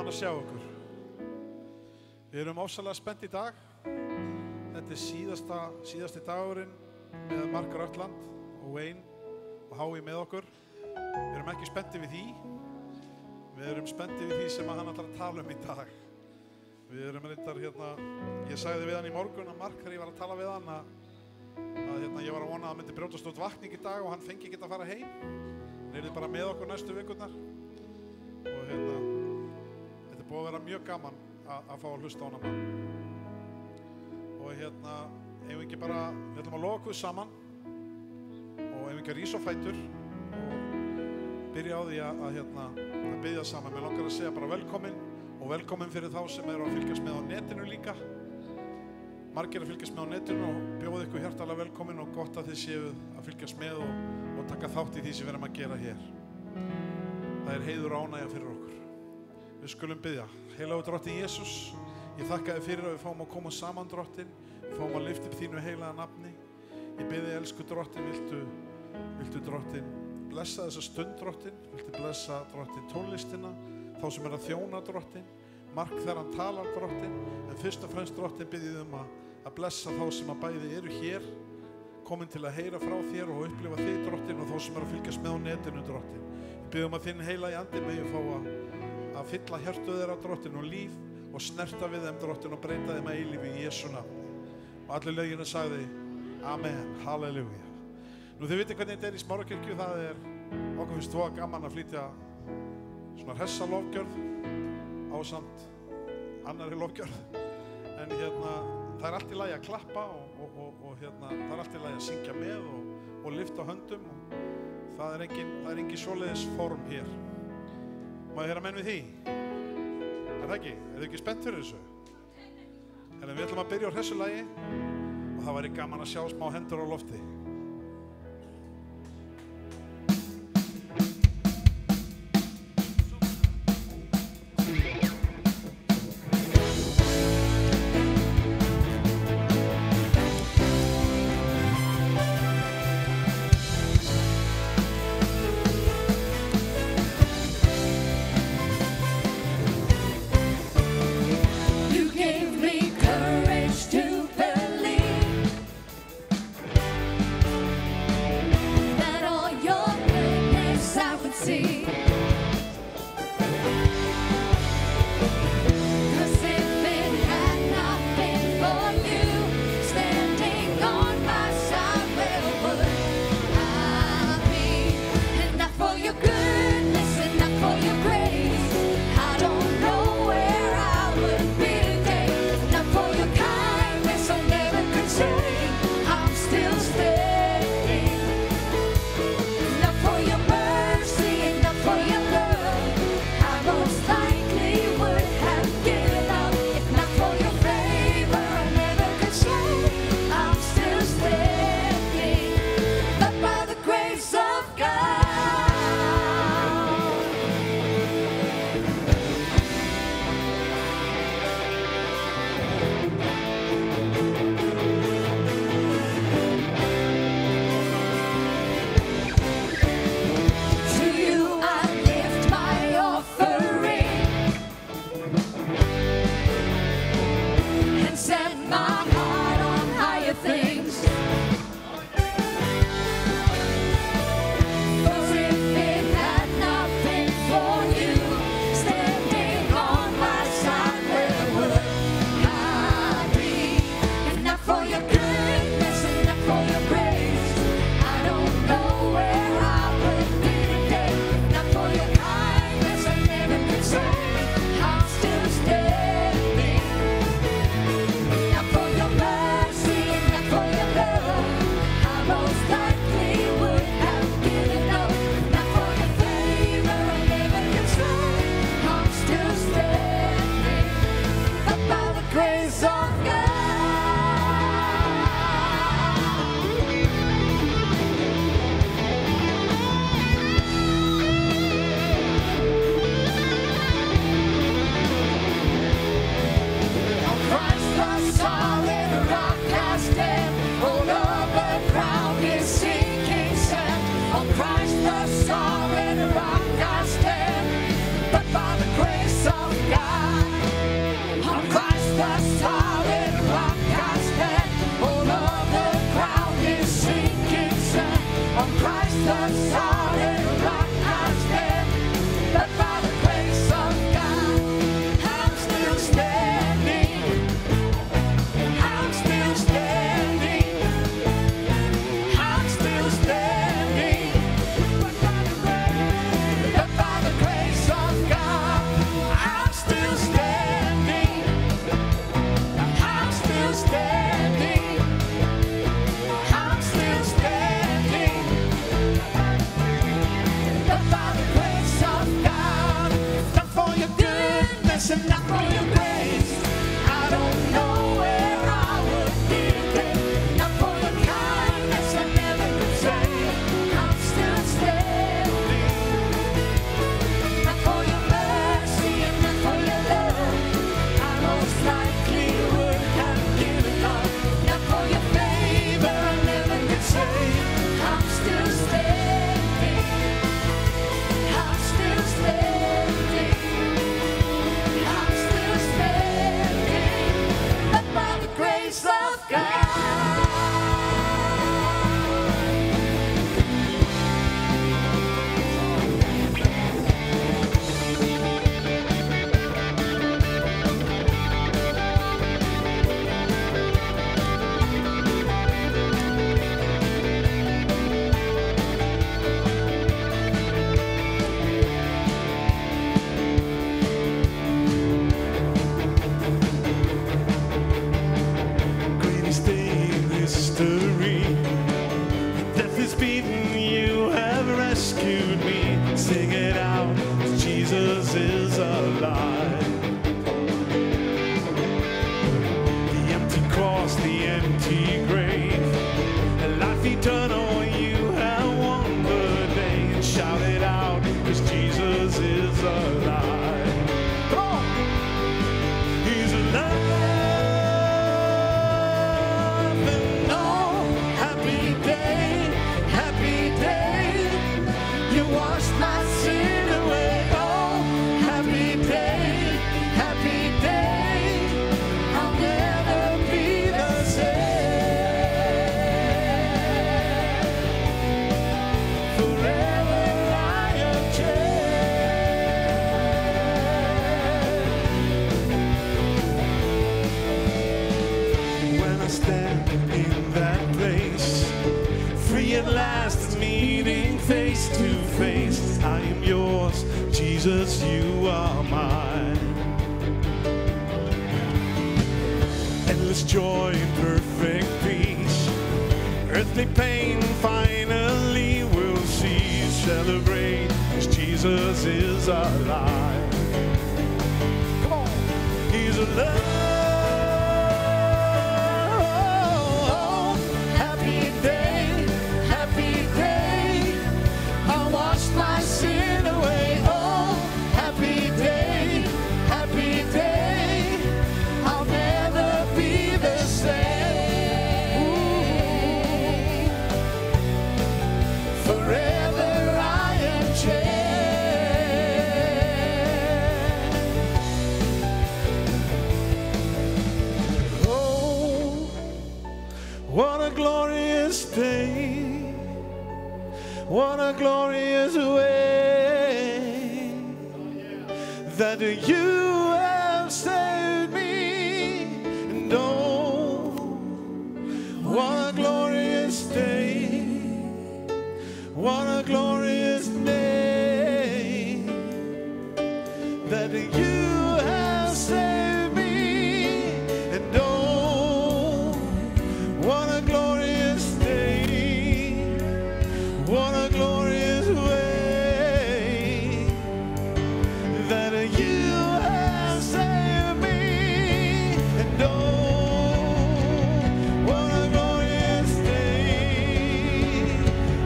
Gaman að sjá okkur. Við erum ofsalega spennt í dag. Þetta er síðasti dagurinn með Mark Röttland og Wayne og Hái með okkur. Við erum ekki spennti við því. Við erum spennti við því sem hann ætlar að tala í dag. Við erum reyndar ég sagði við hann í morgun að Mark þegar ég var að tala við hann að ég var að vona að það myndi brjótast út vakning í dag og hann fengi ekki að fara heim. Hann yrði bara með okkur næstu vikurnar. Og þetta er búið að vera mjög gaman að fá að hlusta á hana mann. Og eigum ekki bara, við ætlum að loka okkur saman og eigum ekki að rísa á fætur og byrja á því að biðja saman. Mér langar að segja bara velkomin og velkomin fyrir þá sem eru að fylgjast með á netinu líka. Margir að fylgjast með á netinu og bjóða ykkur hjartalega velkomin og gott að þið séuð að fylgjast með og taka þátt í því sem við erum að gera hér. Það er heiður og ánægja fyrir okkur. Við skulum biðja. Heilagur Drottinn Jesús, ég þakka þér fyrir að við fáum að koma saman, Drottinn. Við fáum að lyfta upp þínu heilaga nafni. Ég biði, elsku Drottinn, viltu Drottinn blessa þessa stund, Drottinn. Viltu blessa, Drottinn, tónlistina, þá sem er að þjóna, Drottinn. Mark þegar hann talar, Drottinn. En fyrst og fremst, Drottinn, biðið að blessa þá sem að bæði eru hér, komin til að heyra frá þér og upplifa þig, Drottinn, og þá sem eru að fylgjast með á netinu, Drottinn. Ég biðum að þinn heilagi andi megi fá að fylla hjartu þeirra, Drottinn, og líf og snerta við þeim, Drottinn, og breyta þeim að eilífi í Jesú nafni. Og allir lögin sagði Amen, halleluja. Nú þið vitið hvernig þetta er í Smárakirkju, það er okkur finnst svo gaman að flytja svona hressa lofgjörð ásamt annarri lofgjörð. En það er allt í lagi að klappa og það er allt í lagi að syngja með og lyfta höndum og það er engin svoleiðis form hér. Má ég heyra menn við því? Er það ekki? Er þið ekki spennt fyrir þessu? En við ætlum að byrja á hressu lagi og það væri gaman að sjá smá hendur á lofti. You gave me courage to believe. goodness and not for your grace, I don't know where I would be today. Not for your kindness, I never could say I'm still standing. Not for your mercy and not for your love, I most likely would have given up. Not for your favor, I never could say I'm still standing. I'm still standing. I'm still standing. But by the grace of God. Greatest day in history. Death is beaten, you have rescued me. Sing it out, Jesus is alive. The empty cross, the empty grave, life eternal, you have won the day. And shout it out, 'cause Jesus is alive. Come on! He's alive. And oh, happy day, happy day. You washed my sin away. Oh, happy day, happy day. I'll never be the same. Forever I am changed. When I stand in that place, free at last, meeting face to face, I am yours, Jesus, you are mine. Endless joy and perfect peace, earthly pain finally will cease. Celebrate, 'cause Jesus is alive. Come on, he's alive. Happy day, happy day. I washed my sin away. Oh, happy day, happy day. I'll never be the same. Ooh. Forever I am changed. Oh, what a glorious day. What a glorious way that you have saved me. And oh, what a glorious day. What a glorious day that you have saved me. And oh, what a glorious day. What a glorious way that you have saved me. And oh, what a glorious day.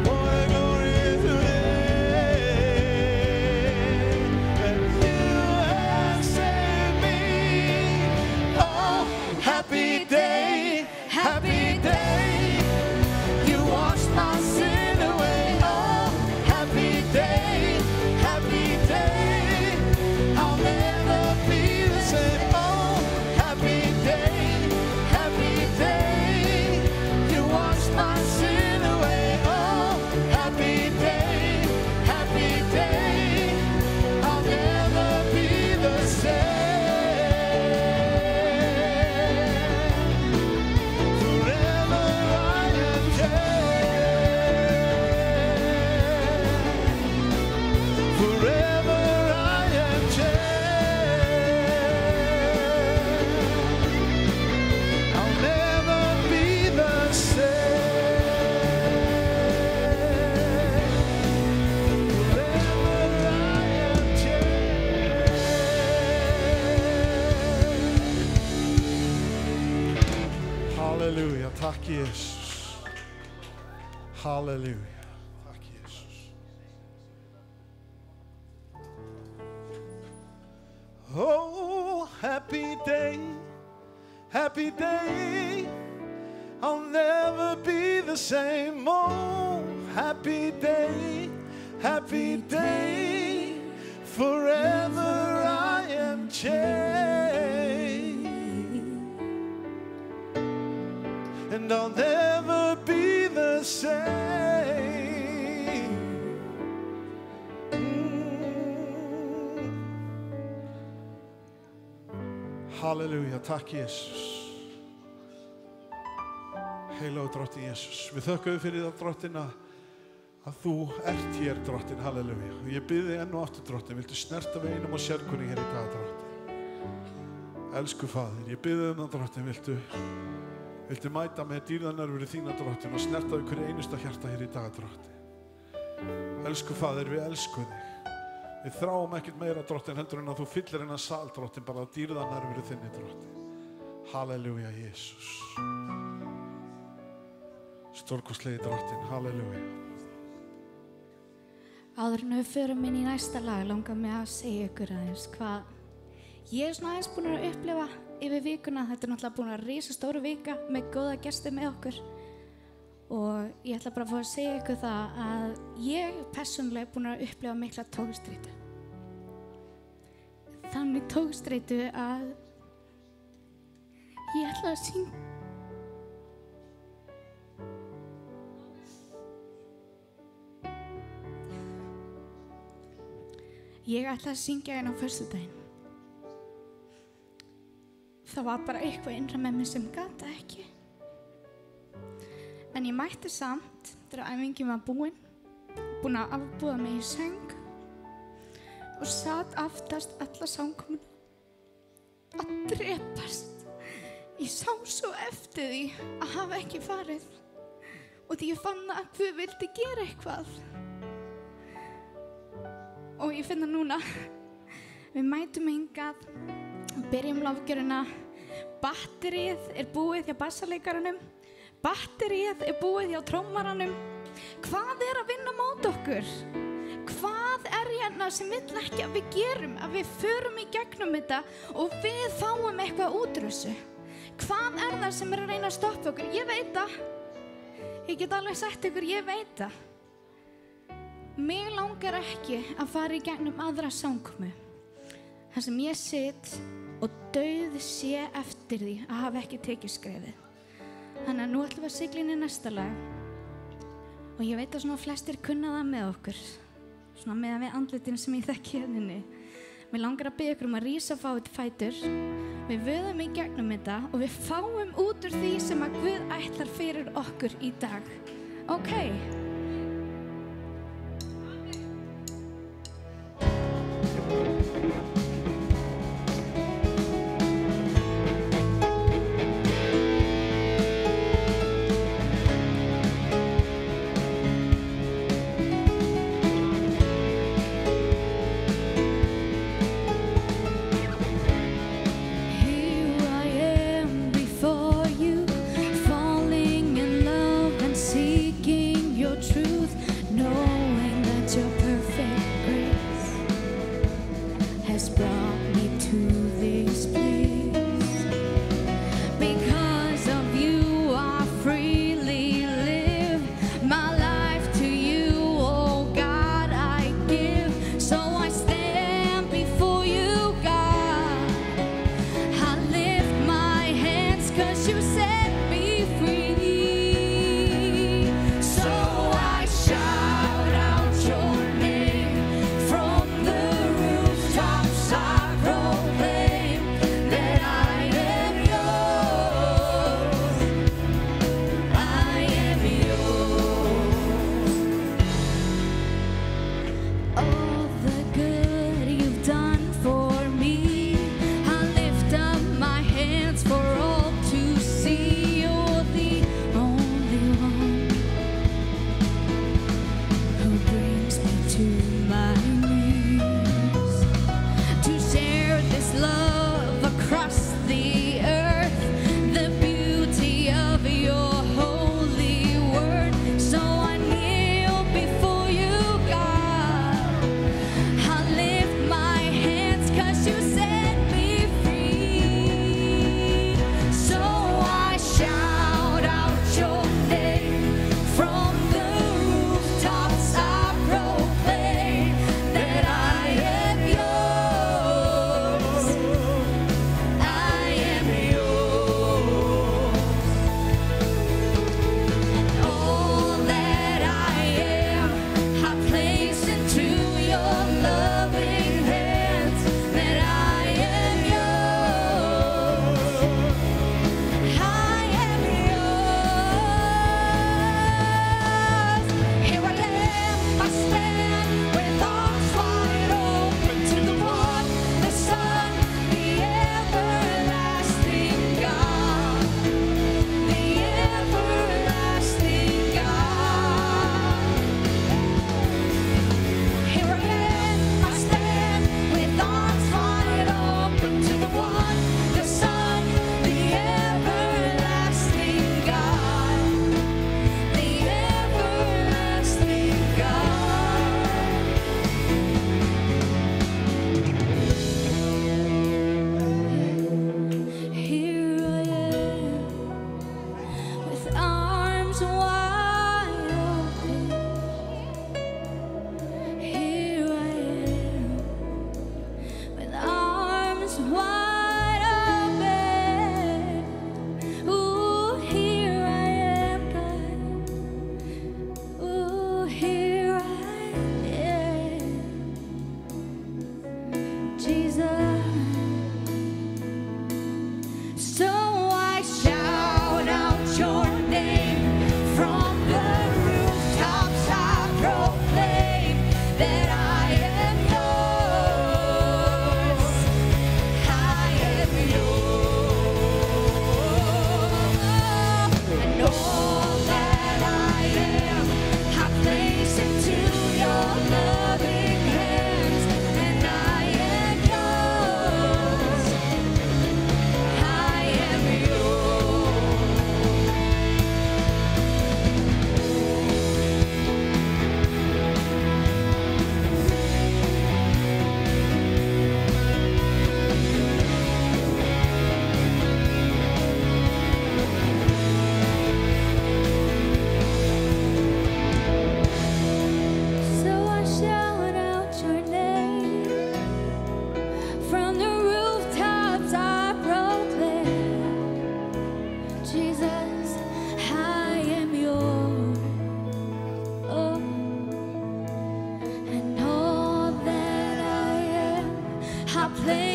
What a glorious way that you have saved me. Halleluja, takk Jesus. Halleluja, takk Jesus. Oh, happy day, I'll never be the same. Oh, happy day, forever I am changed. And I'll never be the same. Halleluja, takk Jesus. Heilagur drottinn Jesus, við þökkum fyrir það drottinn að þú ert hér drottinn, halleluja. Og ég bið þig enn og aftur drottinn, viltu snerta við einum og sérkunni hér í dag drottinn. Elsku faðir, ég bið þig það drottinn, viltu mæta með dýrðanarfur í þína drottinn og snerta við hverju einusta hjarta hér í dag drottinn. Elsku faðir, við elskum þig. Við þráum ekkert meira drottinn heldur en að þú fyllir hennar sal drottinn bara dýrðanarfur í þinni drottinn. Halleluja, Jesus. Stórkostlegi drottinn, halleluja. Áður en við förum inn í næsta lag langar mig að segja ykkur aðeins hvað ég svona aðeins búin að upplifa yfir vikuna. Þetta náttúrulega búin að risastóru vika með góða gesti með okkur og ég ætla bara að fá að segja ykkur það að ég persónulega búin að upplifa mikla togstreitu. Þannig togstreitu að ég ætla að syngja. Ég ætla að syngja hérna á föstudaginn. Það var bara eitthvað innra með mig sem gat ekki. En ég mætti samt þegar æfingin var búin að afbúða mig í söng og sat aftast alla samkomuna að drepast. Ég sá svo eftir því að hafa ekki farið og því ég fann að Guð vildi gera eitthvað. Og ég finna núna, við mætum hingað, byrjum lofgjöruna, batterið búið hjá bassaleikaranum, batterið búið hjá trómaranum. Hvað að vinna mót okkur? Hvað hérna sem vill ekki að við gerum, að við förum í gegnum þetta og við fáum eitthvað út úr þessu? Hvað það sem að reyna að stoppa okkur? Ég veit það. Ég get alveg sagt ykkur, ég veit það. Mig langar ekki að fara í gegnum aðra samkomu þar sem ég sit og dauð sé eftir því að hafa ekki tekið skrefið. Þannig að nú ætlum við að sigla inn í næsta lag og ég veit að svona flestir kunna það með okkur, svona meðan við andlitin sem ég þekki hérna. Mér langar að biðja ykkur að rísa fætur, við vöðum í gegnum þetta og við fáum út úr því sem að Guð ætlar fyrir okkur í dag. Ok? Your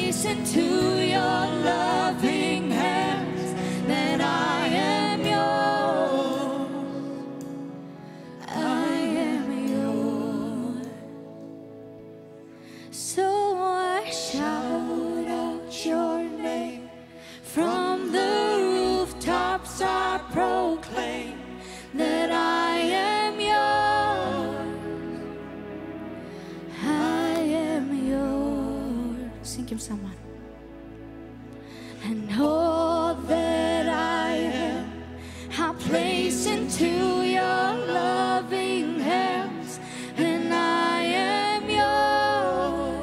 place into your loving hands, that I am yours. I am yours. So I shout out your name from the rooftops. I proclaim that I am yours. I am yours. Syngjum saman. And all that I am, I place into your loving hands, and I am yours.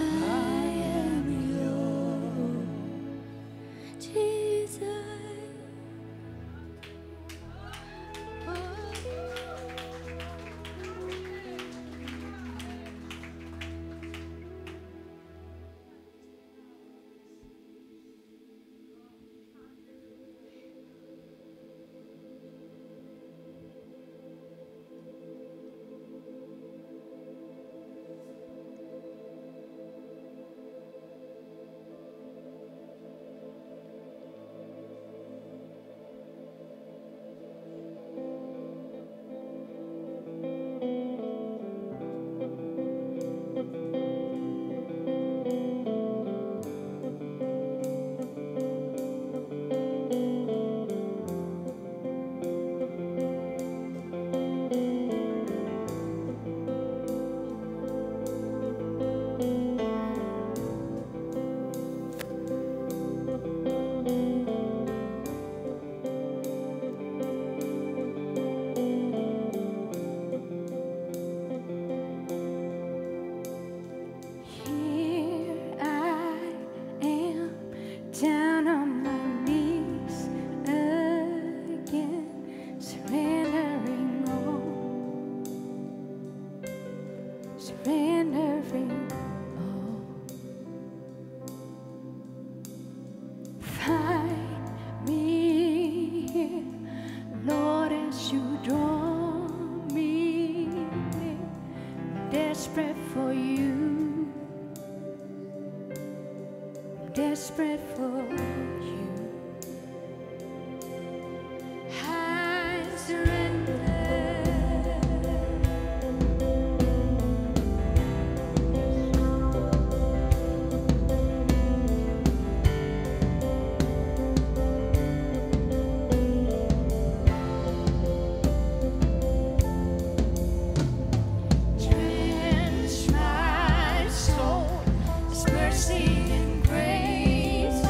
I am yours, Jesus. Here I am, down on my knees again, surrendering all, surrendering all. Find me here, Lord, as you draw me near, desperate for you. Desperate for you. I surrender. Drench my soul, His mercy and grace.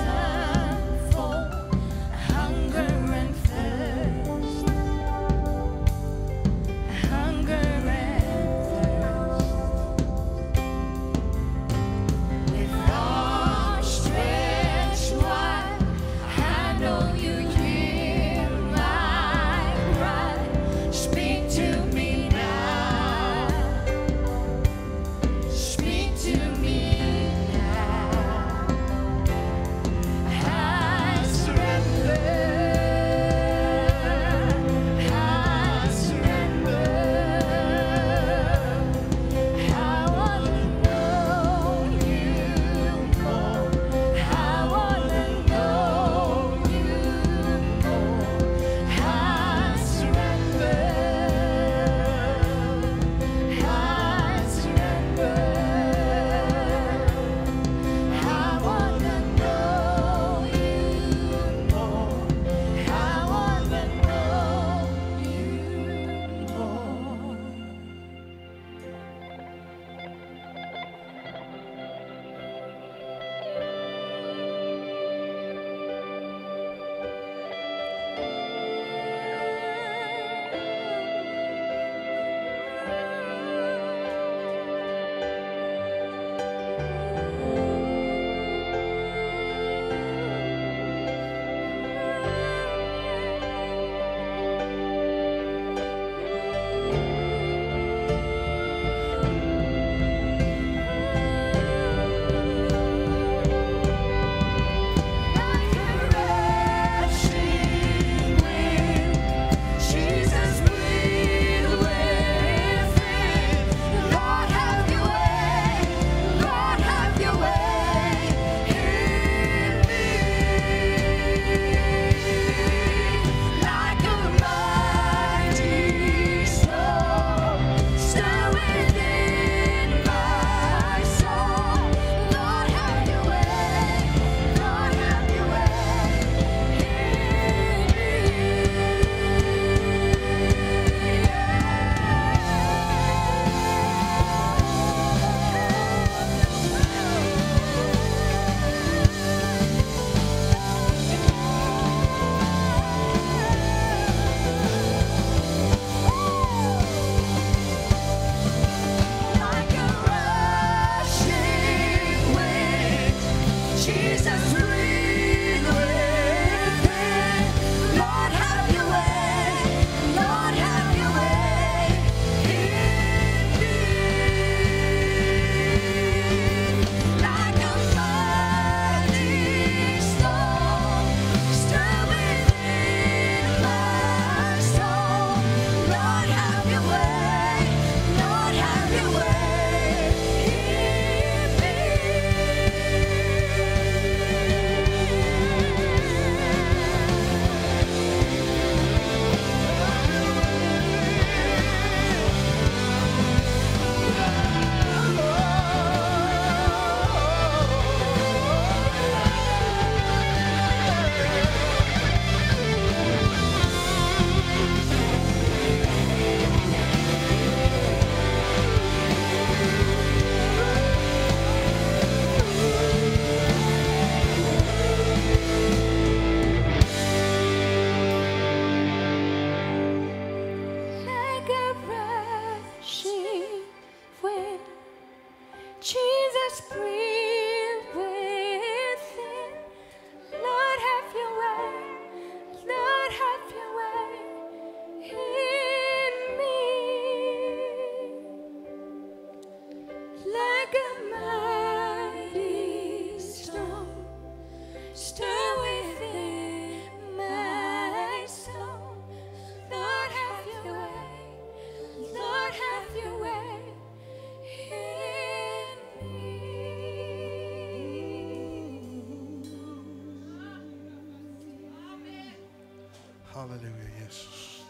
Halleluja, Jesus.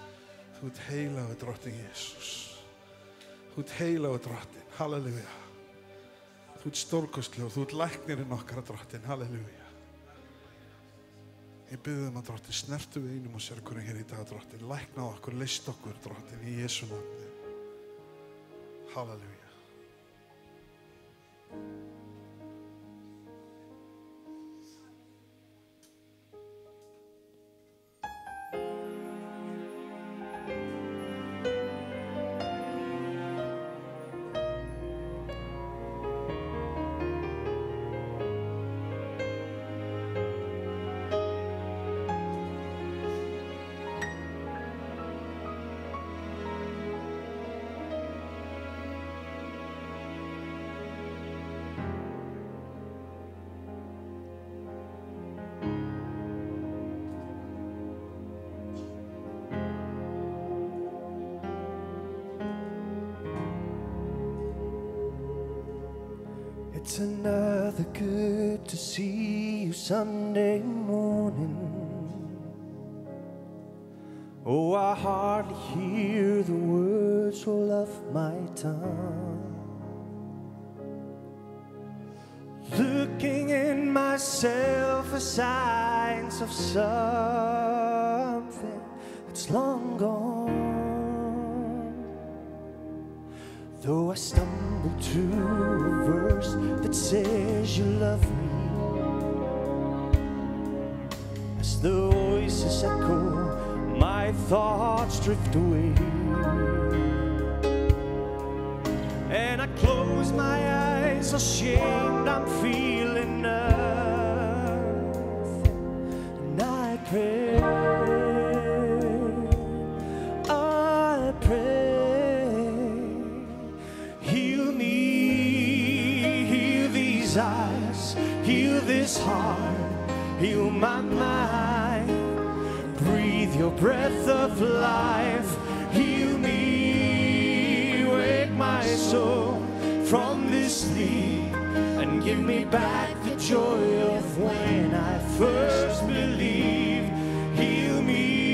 Þú ert heilagur drottinn, Jesus. Þú ert heilagur drottinn, halleluja. Þú ert stórkostlegur og þú ert læknirinn okkar, drottinn, halleluja. Ég bið að drottinn, snertu við einum og sérkurinn hér í dag, drottinn. Lækna okkur, list okkur, drottinn, í Jesú nafni. Halleluja. It's another good to see you Sunday morning. Oh, I hardly hear the words roll off my tongue. Looking in myself for signs of something that's long gone. Though I stumble to a verse that says you love me, as the voices echo, my thoughts drift away, and I close my eyes, ashamed I'm feeling nothing, and I pray. Eyes, heal this heart, heal my mind, breathe your breath of life, heal me, wake my soul from this sleep, and give me back the joy of when I first believed, heal me.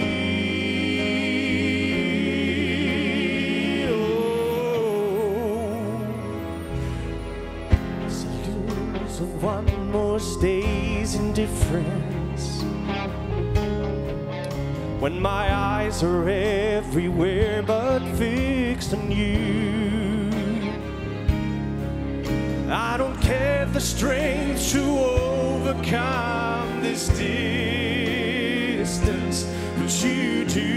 Of one more day's indifference, when my eyes are everywhere but fixed on you. I don't have the strength to overcome this distance, but you do.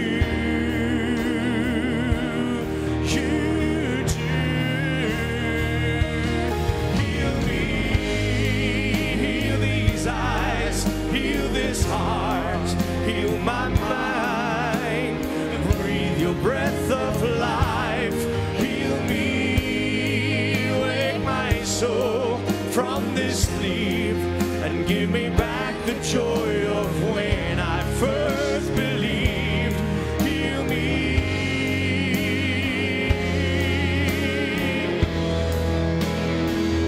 Heart, heal my mind, breathe your breath of life, heal me, wake my soul from this sleep, and give me back the joy of when I first believed, heal me.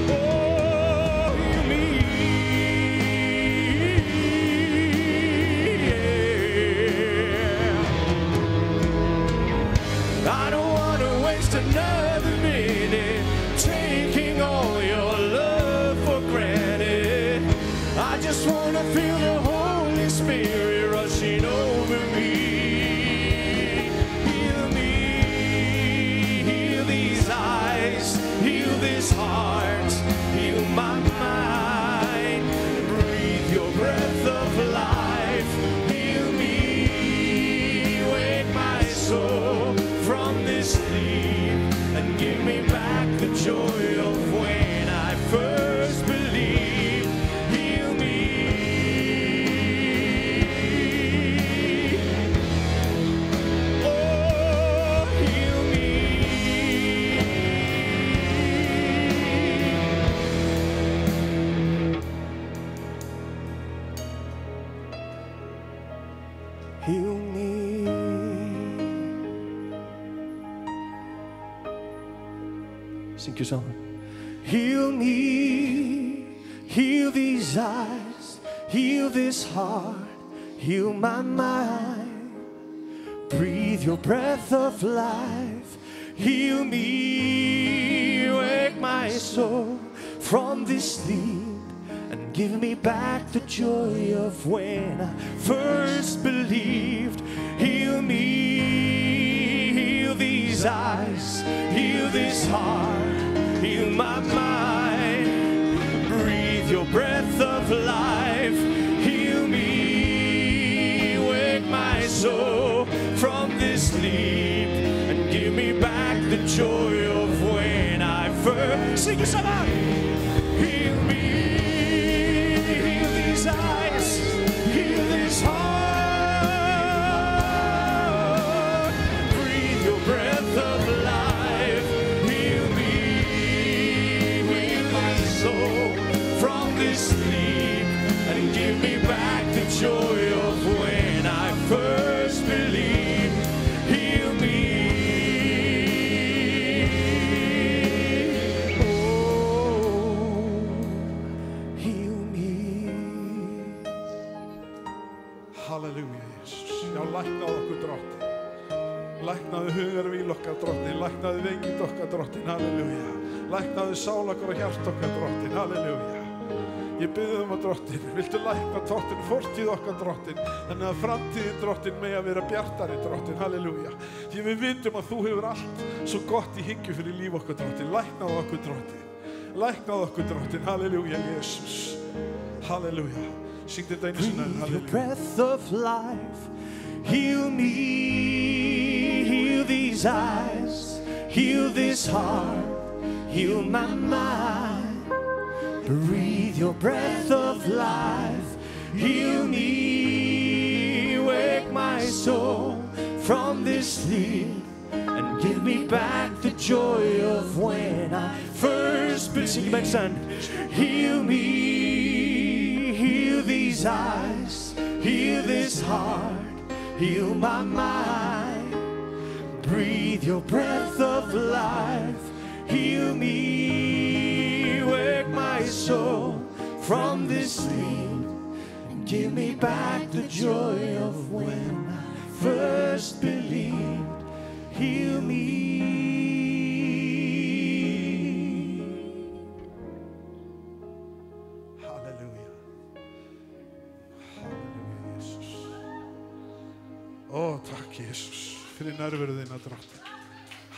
Oh, heal me. Another minute, taking all your love for granted. I just want to feel the Holy Spirit rushing over me. Heal me, heal these eyes, heal this heart, heal my mind, breathe your breath of life, heal me, wake my soul from this sleep, and give me back the joy of when I first believed, heal me. Oh, heal me. Heal me. Sing your song. Heal me, heal these eyes, heal this heart, heal my mind, Breathe your breath of life. Heal me, wake my soul from this sleep, and give me back the joy of when I first believed. Heal me, heal these eyes, heal this heart, heal my mind. Breathe your breath of life. Heal me, wake my soul from this sleep, and give me back the joy of when I first. Sing us out. Heal me, heal these eyes, heal this heart. Breathe your breath of life. Heal me, heal my soul from this sleep, and give me back the joy of when I first believed. Heal me. Halleluja, Jesus. Já, læknaðu okkur drottinn. Læknaðu hugarvíl okkar drottinn. Læknaðu vengið okkar drottinn. Halleluja. Læknaðu sál okkar og hjart okkar drottinn. Halleluja. Ég bið að drottinn, viltu lækna drottinn, fortíð okkar drottinn, þannig að framtíðin drottinn megi að vera bjartari drottinn. Halleluja. Því við vitum að þú hefur allt svo gott í hyggju fyrir líf okkar drottinn. Læknaðu okkur drottinn. Læknaðu okkur drottinn. Halleluja, Jesus. Halleluja. Syng þetta einu sinni. Breathe your breath of life. Heal me, heal these eyes, heal this heart, heal my mind. Breathe your breath of life. Heal me, wake my soul from this sleep, and give me back the joy of when I first believed. Sing it, son. Heal me, heal these eyes, heal this heart, heal my mind. Breathe your breath of life. Heal me, wake my soul from this sleep, and give me back the joy of when I first believed. Heal me. Halleluja. Halleluja, Jesus. Ó, takk, Jesus, fyrir nærveru þína, drottinn.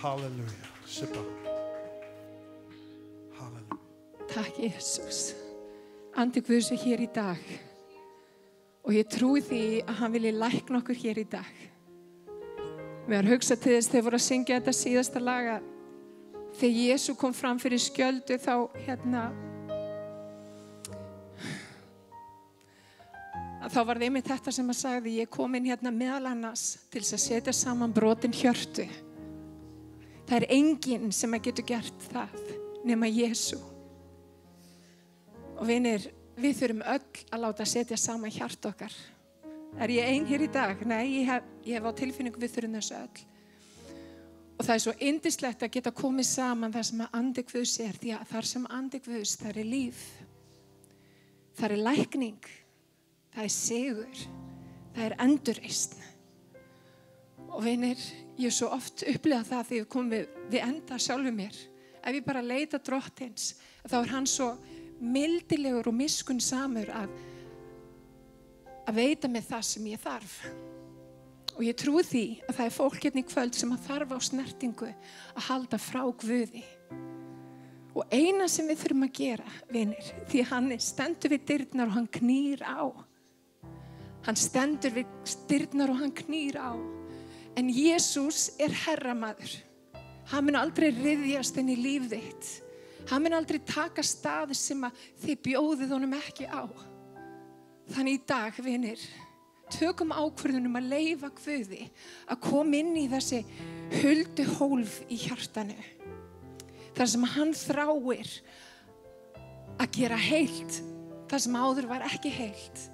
Halleluja. Sippa. Halleluja. Takk, Jesus. Andi Guðs er hér í dag og ég trúi því að hann vilji lækna okkur hér í dag. Við erum hugsað til þess þegar voru að syngja þetta síðasta laga. Þegar Jesú kom fram fyrir skjöldu þá þá var það einmitt þetta sem hann sagði: ég kom inn hérna meðal annars til þess að setja saman brotin hjörtu. Það er enginn sem getur gert það nema Jesú. Og vinir, við þurfum öll að láta setja saman hjart okkar. Er ég ein hér í dag? Nei, ég hef á tilfinningu við þurfum þessu öll. Og það er svo yndislegt að geta komið saman þar sem að andi Guðs er, því að þar sem andi Guðs, það er líf. Það er lækning. Það er sigur. Það er endurreisn. Og vinir, ég hef svo oft upplifað það þegar við komum við enda sjálfum mér. Ef ég bara leita drottins, þá er hann svo mildilegur og miskunnsamur að veita mig það sem ég þarf. Og ég trúi því að það er fólk hérna í kvöld sem að þarf á snertingu að halda frá Guði. Og eina sem við þurfum að gera, vinir, því hann stendur við dyrnar og hann knýr á. Hann stendur við dyrnar og hann knýr á. En Jesús er herramaður. Hann mun aldrei ryðjast inn í líf þitt. Hann mun aldrei taka staði sem að þið bjóðið honum ekki á. Þannig í dag, vinir, tökum ákvörðunum að leyfa Guði að koma inn í þessi huldu hólf í hjartanu. Þar sem hann þráir að gera heilt, þar sem áður var ekki heilt.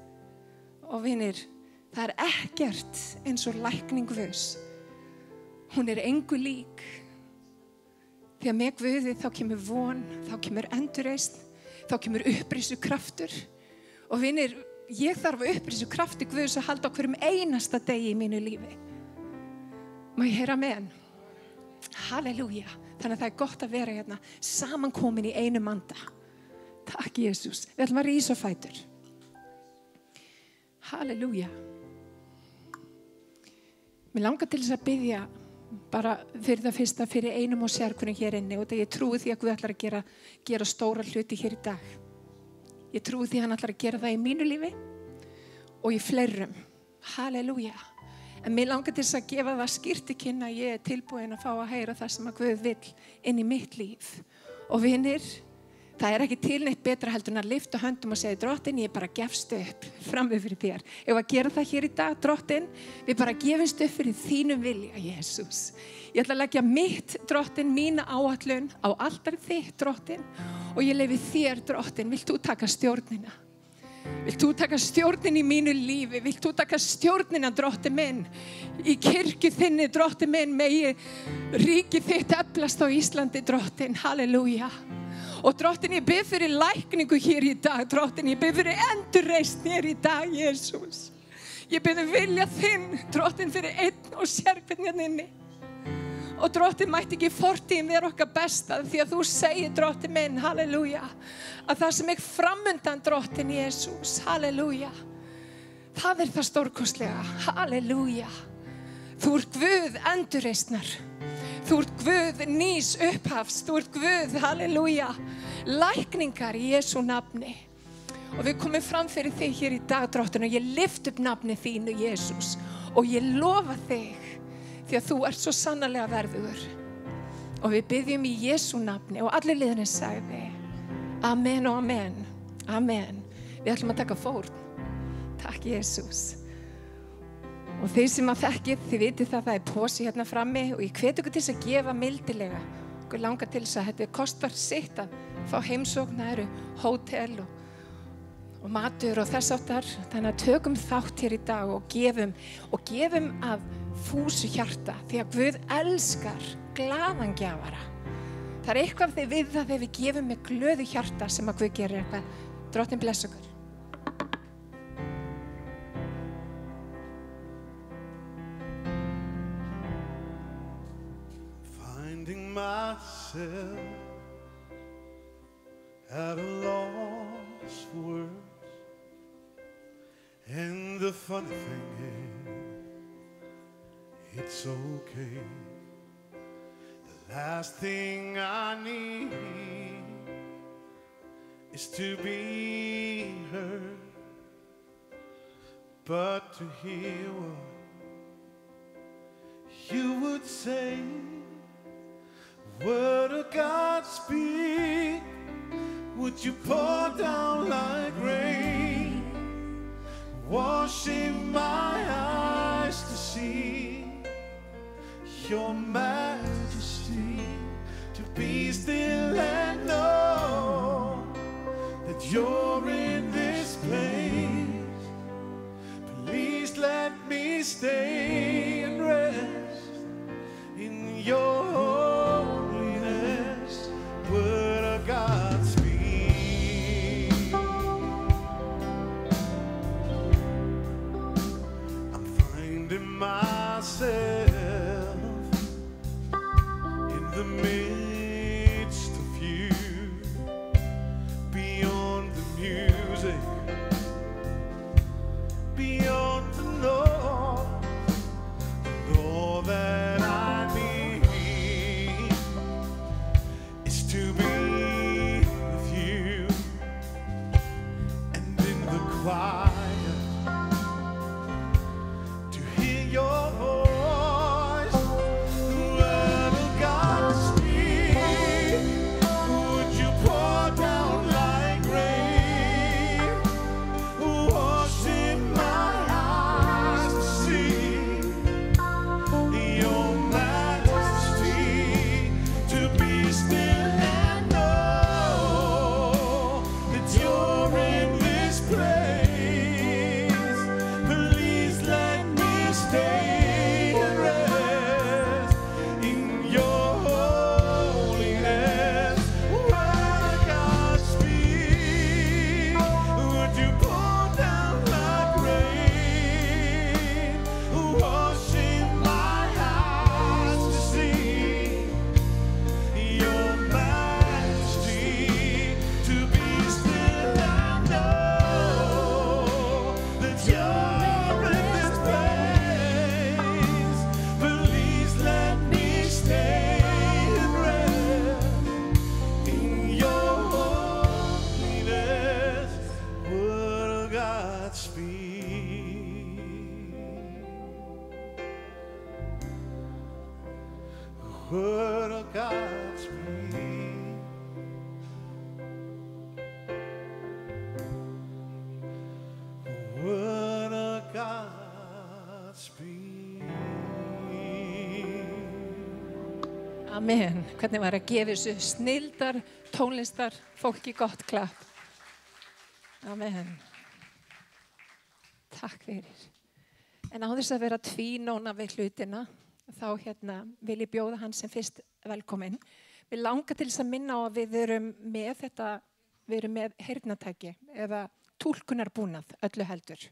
Og vinir, það er ekkert eins og lækning Guðs. Hún er engu lík. Því að með Guði þá kemur von, þá kemur endurreisn, þá kemur upprisukraftur. Og vinir, ég þarf að upprisu krafti Guðs að halda á hverjum einasta degi í mínu lífi. Má ég heyra amen? Halleluja. Þannig að það gott að vera hérna samankomin í einum anda. Takk Jesús. Við ætlum að rísa á fætur. Halleluja. Mér langar til þess að biðja bara fyrir það fyrsta fyrir einum og sérkunum hér inni og það ég trúi því að Guð ætlar að gera stóra hluti hér í dag. Ég trúi því að hann ætlar að gera það í mínu lífi og í fleirum. Halleluja. En mér langar til þess að gefa það skýrt í kynna að ég tilbúin að fá að heyra það sem að Guð vill inn í mitt líf. Og vinir, það ekki til neitt betra heldur en að lyfta höndum og segja Drottinn, ég bara gefst upp frammi fyrir þér. Ef að gera það hér í dag, Drottinn, við bara gefumst upp fyrir þínum vilja, Jesús. Ég ætla að leggja mitt, Drottinn, mína áætlun á altarið þitt, Drottinn, og ég leyfi þér, Drottinn, vilt þú taka stjórnina? Vilt þú taka stjórnin í mínu lífi? Vilt þú taka stjórnina, Drottinn minn? Í kirkju þinni, Drottinn minn, megi ríki þitt eflast á Íslandi, Drottinn, halleluja. Og Drottinn, ég bið fyrir lækningu hér í dag, Drottinn, ég bið fyrir endurreisn hér í dag, Jesús. Ég bið vilja þinn, Drottinn, fyrir einn og sérkvinn inni. Og Drottinn, mætti ekki fortíðin vera okkar besta því að þú segir, Drottinn minn, halleluja, að það sem framundan, Drottinn Jesús, halleluja, það það stórkostlega, halleluja. Þú Guð endurreisnar, þú Guð nýs upphafs, þú Guð, halleluja, lækningar í Jesú nafni. Og við komum fram fyrir þig hér í dag, Drottinn, og ég lyft upp nafni þínu, Jesús, og ég lofa þig, því að þú svo sannarlega verðugur. Og við byggjum í Jesú nafni og allir liðinni sagði amen og amen, amen. Við ætlum að taka fórn. Takk Jesús. Og þeir sem að þekkið, þið vitið það pósi hérna frammi og ég hvet ykkur til þess að gefa mildilega. Okkur langar til þess að þetta kostar sitt að fá heimsókn, það eru hótel og matur og þess áttar. Þannig að tökum þátt hér í dag og gefum af fúsu hjarta því að Guð elskar glaðan gjafara. Það eitthvað við það þegar við gefum með glöðu hjarta sem að Guð gerir eitthvað. Drottinn bless okkur. Finding myself at a loss for words, and the funny thing is it's okay. The last thing I need is to be heard, but to hear what you would say. Word of God speak, would you pour down like rain, washing my eyes to see your majesty, to be still and know that you're in this place. Please let me stay and rest in your holiness. Word of God speak. I'm finding myself the midst of you, beyond the music, beyond the noise, and all that I need is to be with you, and in the quiet to hear your voice. God speak. The word of God speak. The word of God speak. Amen. Hvernig var að gefa þessu snildar, tónlistar, fólki gott klapp. Amen. Takk fyrir. En á þess að vera tvínóna við hlutina, þá vil ég bjóða hann sem fyrst velkomin. Við langar til þess að minna á að við erum með heyrnartæki eða túlkunarbúnað öllu heldur.